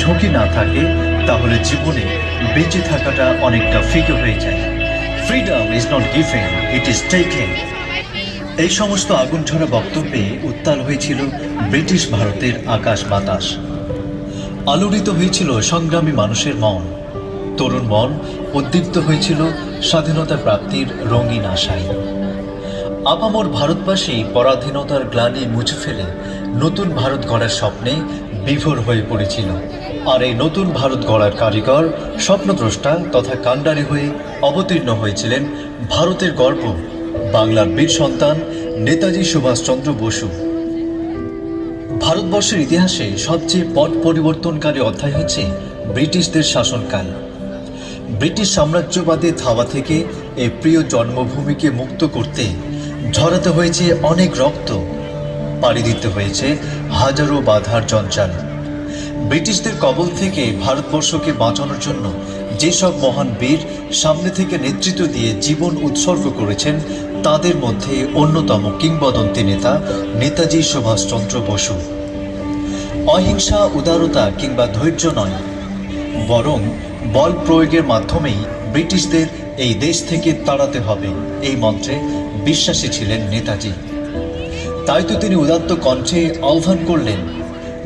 ঝুঁকি না থাকে তাহলে জীবনে বেঁচে থাকাটা অনেকটা ফিকে হয়ে যায়। Freedom is not given, it is taken. এই সমস্ত আগুনঝরা বক্তব্যে উত্তাল হয়েছিল ব্রিটিশ ভারতের আকাশ বাতাস। আলোড়িত হয়েছিল সংগ্রামী মানুষের মন। তরুণ মন উদ্দীপ্ত হয়েছিল স্বাধীনতা প্রাপ্তির রঙিন আশায়। আপামর ভারতবাসী পরাধীনতার গ্লানি মুছে ফেলে নতুন ভারত গড়ার স্বপ্নে বিভোর হয়ে পড়েছিল। আর এই নতুন ভারত গড়ার কারিগর, স্বপ্নদ্রষ্টা তথা কাণ্ডারি হয়ে অবতীর্ণ হয়েছিলেন ভারতের গর্ব, বাংলার বীর সন্তান নেতাজি সুভাষচন্দ্র বসু। ভারতবর্ষের ইতিহাসে সবচেয়ে পট পরিবর্তনকারী অধ্যায় হচ্ছে ব্রিটিশদের শাসনকাল। ব্রিটিশ সাম্রাজ্যবাদের ধাওয়া থেকে এই প্রিয় জন্মভূমিকে মুক্ত করতে ঝরাতে হয়েছে অনেক রক্ত, পাড়ি দিতে হয়েছে হাজারো বাধার জঞ্জাল। ব্রিটিশদের কবল থেকে ভারতবর্ষকে বাঁচানোর জন্য যেসব মহান বীর সামনে থেকে নেতৃত্ব দিয়ে জীবন উৎসর্গ করেছেন, তাদের মধ্যে অন্যতম কিংবদন্তি নেতা নেতাজি সুভাষচন্দ্র বসু। অহিংসা, উদারতা কিংবা ধৈর্য নয়, বরং বল প্রয়োগের মাধ্যমেই ব্রিটিশদের এই দেশ থেকে তাড়াতে হবে, এই মন্ত্রে বিশ্বাসী ছিলেন নেতাজি। তাই তো তিনি উদাত্ত কণ্ঠে আহ্বান করলেন,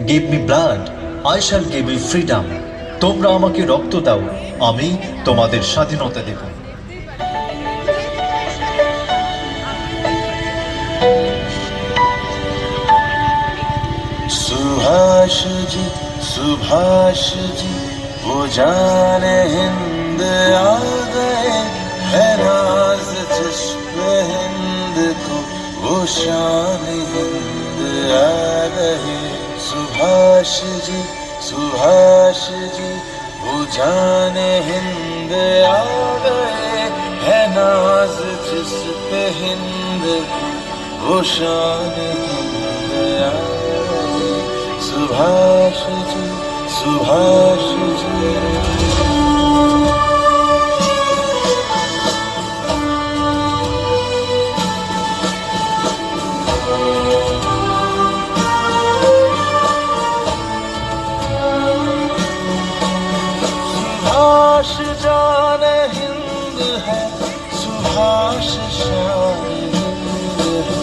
give me blood, I shall give you freedom. তোমরা আমাকে রক্ত দাও, আমি তোমাদের স্বাধীনতা দেব। सुभाष जी, सुभाष जी, वो जाने हिंद आ गए, है नाज जिस पे हिंद को, वो शान हिंद आ गए। सुभाष जी, सुभाष जी, वो जाने हिंद आ गए, है नाज जिस पे हिंद को, वो शान हिंद आ गए। सुभाष जी, सुभाष जी। सुभाष जान हिंद है, सुभाष शान हिंद है।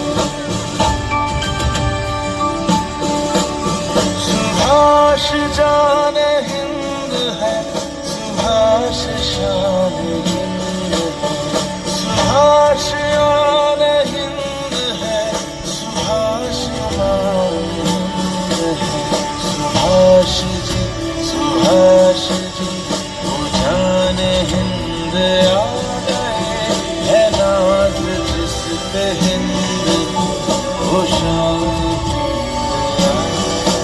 सुभाष जान हिंद है, सुभाष शान हिंद है। सुभाष आन हिंद है, सुभाष मान हिंद है। सुभाष जी, सुभाष जी, वो जान हिंद आ गए, है नाज जिस पे हिंद को, वो शान हिंद आ गए।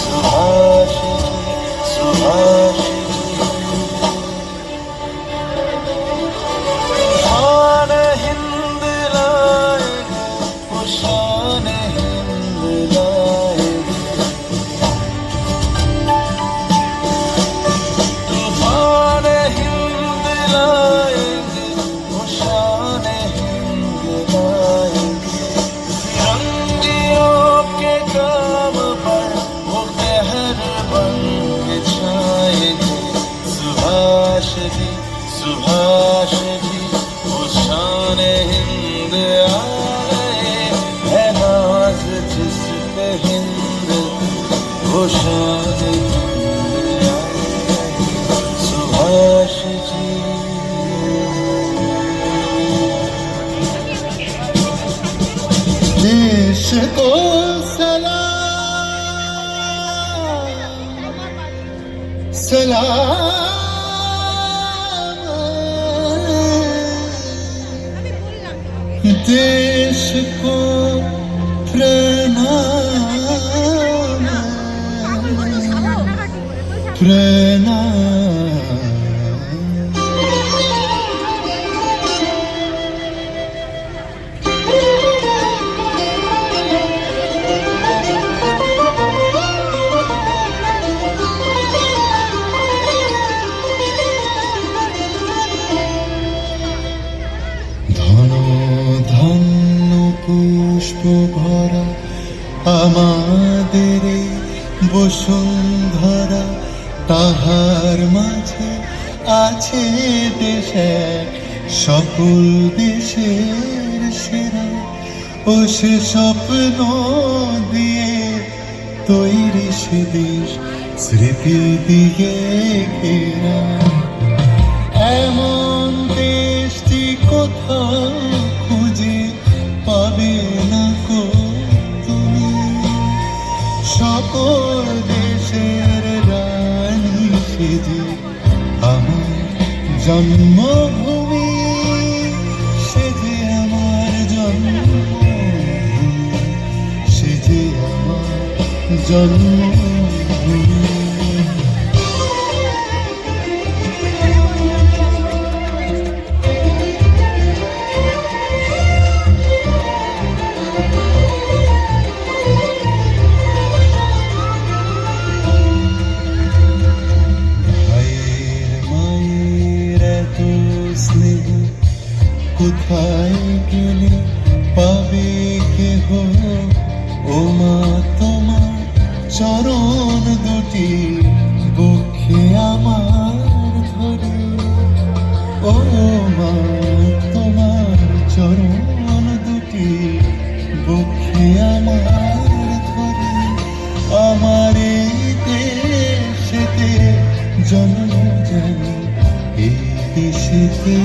सुभाष जी, सुभाष जी। शान हिंद लाएंगे, वो शान हिंद लाएंगे। तूफान हिंद लाएंगे, वो शान हिंद लाएंगे। फिरंगियों के काम पर वो कहर बन के छाएंगे। सुभाष जी, सुभाष जी, वो शान हिंद आ गए, है नाज जिस पे हिंद, वो शान हिंद आ गए। सुभाष जी। देश को सलाम, सलाम, देश को प्रणाम, प्रणाम। পুষ্প ভরা আমাদের বসুন্ধরা। তাহার মাঝে আছে দেশ এক, সকল দেশের সেরা। ও সে স্বপ্ন দিয়ে তৈরি সে দেশ, স্মৃতি দিয়ে ঘেরা। এমন দেশটি কোথাও খুঁজে পাবে না কো তুমি। সকল দেশের রানী সেজে আমার জন্মভূমি, সেজে আমার জন্মভূমি, সেজে আমার জন্মভূমি। স্নেহ কোথায় গেলে পাবে কেহ, ও মা তোমার চরণ দুটি বক্ষে আমার ধরে। ও মা তোমার চরণ দুটি বক্ষে আমার ধরে। আমার এই দেশেতে জন্ম যেন এই দেশেতে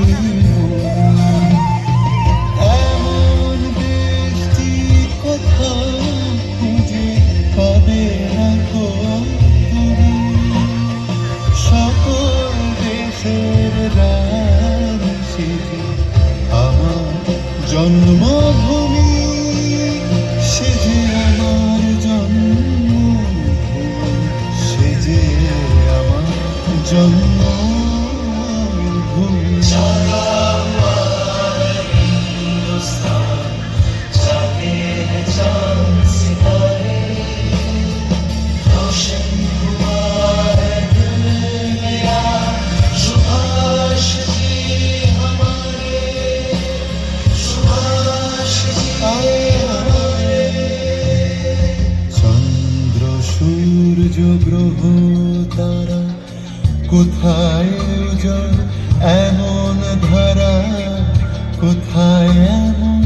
এমন দেশটি কোথাও খুঁজে পাবে না গো তুমি। সকল দেশের রানী সেজে আমার জন্মভূমি, সেজে আমার জন্মভূমি, সেজে আমার জন্মভূমি। চন্দ্র সূর্য গ্রহ তারা কোথায় উজ্জ্বল এমন ধারা, কোথায় এমন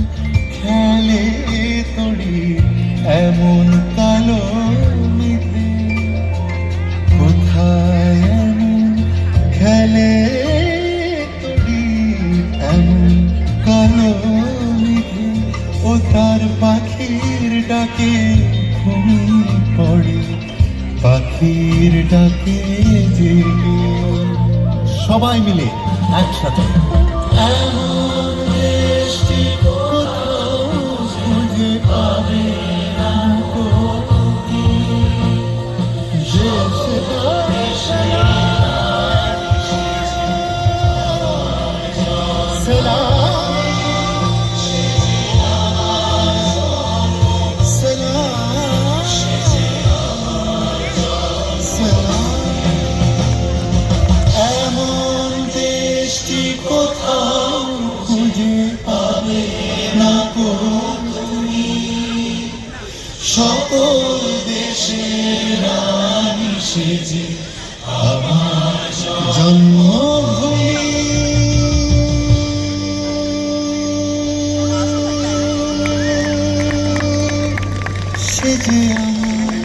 খেলে তড়ি এমন কালো মেঘে। কোথায় এমন খেলে তড়ি এমন কালো মেঘে। ও তার পাখির ডাকে ঘুমিয়ে পড়ে, পাখির ডাকে জেগে সবাই মিলে একসাথে। এমন দেশটি কোথাও খুঁজে পাবে না গো তুমি। এমন দেশটি কোথাও খুঁজে পাবে না গো তুমি। সকল দেশের রানী সেজে আমার জন্মভূমি, সেজে আমার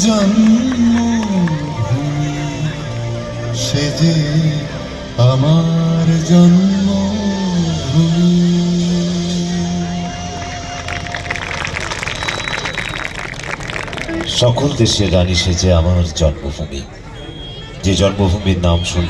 জন্মভূমি, সেজে আমার জন্মভূমি। সকল দেশের রানী সেজে আমার জন্মভূমি, যে জন্মভূমির নাম শুনলে